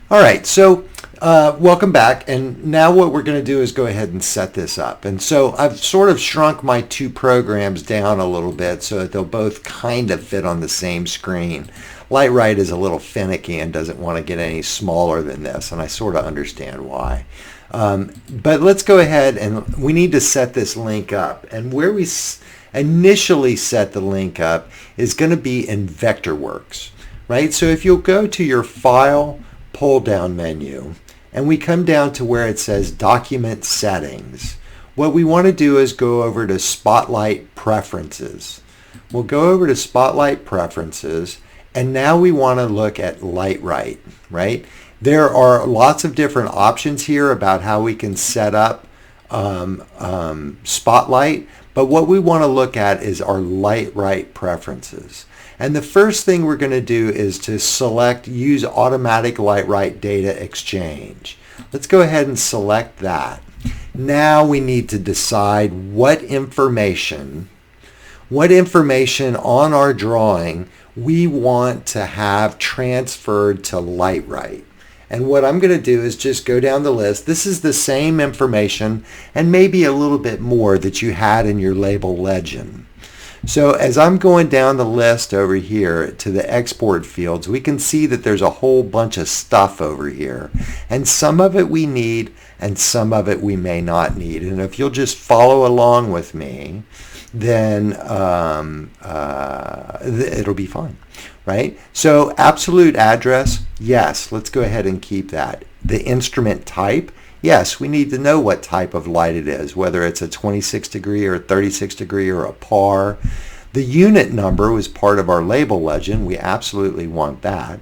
All right, so welcome back. And now what we're going to do is go ahead and set this up. And so I've sort of shrunk my two programs down a little bit so that they'll both kind of fit on the same screen. Lightwright is a little finicky and doesn't want to get any smaller than this, and I sort of understand why. But let's go ahead and we need to set this link up. And where we initially set the link up is going to be in Vectorworks, right? So if you'll go to your File pull down menu and we come down to where it says Document Settings, what we want to do is go over to Spotlight Preferences. We'll go over to Spotlight Preferences, and now we want to look at Lightwright, right? There are lots of different options here about how we can set up Spotlight, but what we want to look at is our Lightwright preferences. And the first thing we're going to do is to select Use Automatic Lightwright Data Exchange. Let's go ahead and select that. Now we need to decide what information on our drawing we want to have transferred to Lightwright. And what I'm going to do is just go down the list. This is the same information and maybe a little bit more that you had in your label legend. So as I'm going down the list over here to the export fields, we can see that there's a whole bunch of stuff over here. And some of it we need and some of it we may not need. And if you'll just follow along with me, then it'll be fine, right? So absolute address, yes, let's go ahead and keep that. The instrument type, yes, we need to know what type of light it is, whether it's a 26 degree or a 36 degree or a par. The unit number was part of our label legend. We absolutely want that.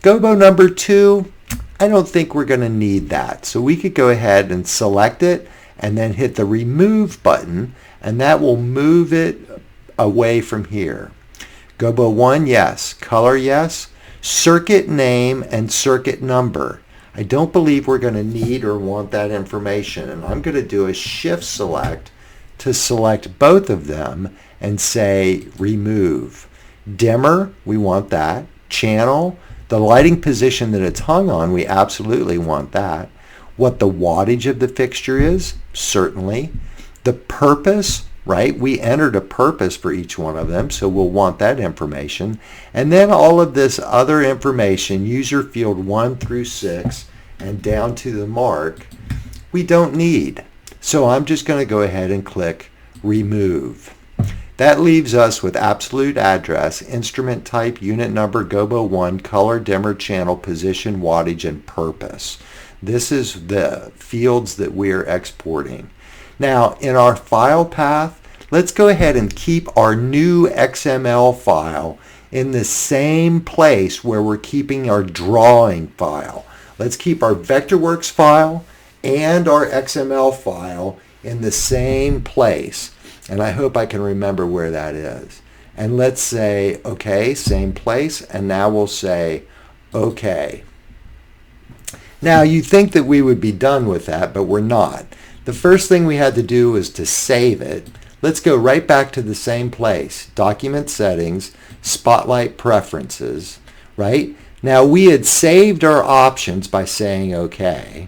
Gobo number 2, I don't think we're going to need that. So we could go ahead and select it and then hit the remove button, and that will move it away from here. Gobo 1, yes. Color, yes. Circuit name and circuit number. I don't believe we're going to need or want that information, and I'm going to do a shift select to select both of them and say remove. Dimmer, we want that. Channel, the lighting position that it's hung on, we absolutely want that. What the wattage of the fixture is, certainly. The purpose, right? We entered a purpose for each one of them, so we'll want that information. And then all of this other information, user field 1 through 6 and down to the mark, we don't need. So I'm just going to go ahead and click remove. That leaves us with absolute address, instrument type, unit number, Gobo 1, color, dimmer, channel, position, wattage, and purpose. This is the fields that we're exporting. Now, in our file path, let's go ahead and keep our new XML file in the same place where we're keeping our drawing file. Let's keep our Vectorworks file and our XML file in the same place. And I hope I can remember where that is. And let's say, okay, same place. And now we'll say, okay. Now, you think that we would be done with that, but we're not. The first thing we had to do was to save it. Let's go right back to the same place. Document Settings, Spotlight Preferences, right? Now, we had saved our options by saying OK,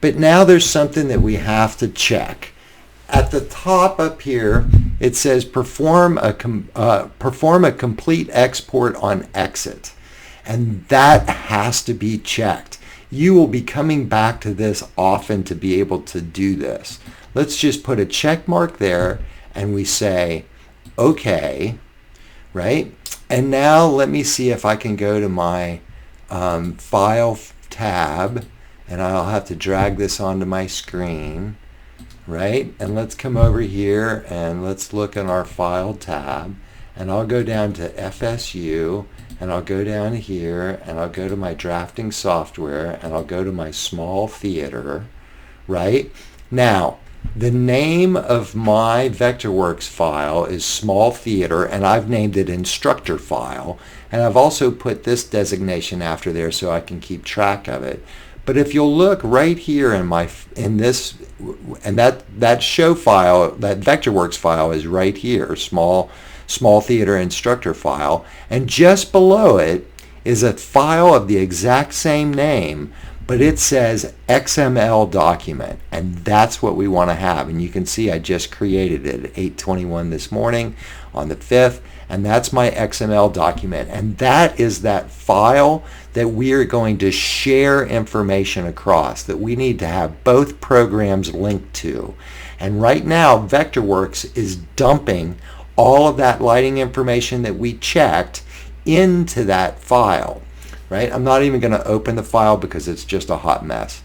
but now there's something that we have to check. At the top up here, it says perform a complete export on exit, and that has to be checked. You will be coming back to this often to be able to do this. Let's just put a check mark there and we say OK, right? And now let me see if I can go to my File tab, and I'll have to drag this onto my screen, right? And let's come over here and let's look in our File tab, and I'll go down to FSU, and I'll go down here and I'll go to my drafting software and I'll go to my small theater, right? Now, the name of my Vectorworks file is small theater, and I've named it instructor file, and I've also put this designation after there so I can keep track of it. But if you'll look right here in this, and that show file, that Vectorworks file is right here, small theater instructor file, and just below it is a file of the exact same name, but it says XML document, and that's what we want to have. And you can see I just created it at 8:21 this morning on the 5th, and that's my XML document, and that is that file that we are going to share information across, that we need to have both programs linked to. And right now Vectorworks is dumping all of that lighting information that we checked into that file, right? I'm not even going to open the file because it's just a hot mess,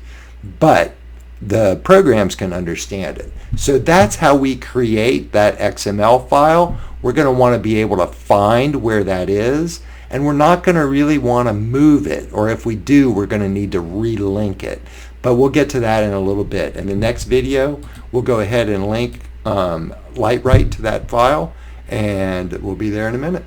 but the programs can understand it. So that's how we create that XML file. We're going to want to be able to find where that is, and we're not going to really want to move it, or if we do, we're going to need to relink it. But we'll get to that in a little bit. In the next video, we'll go ahead and link Lightwright to that file, and we'll be there in a minute.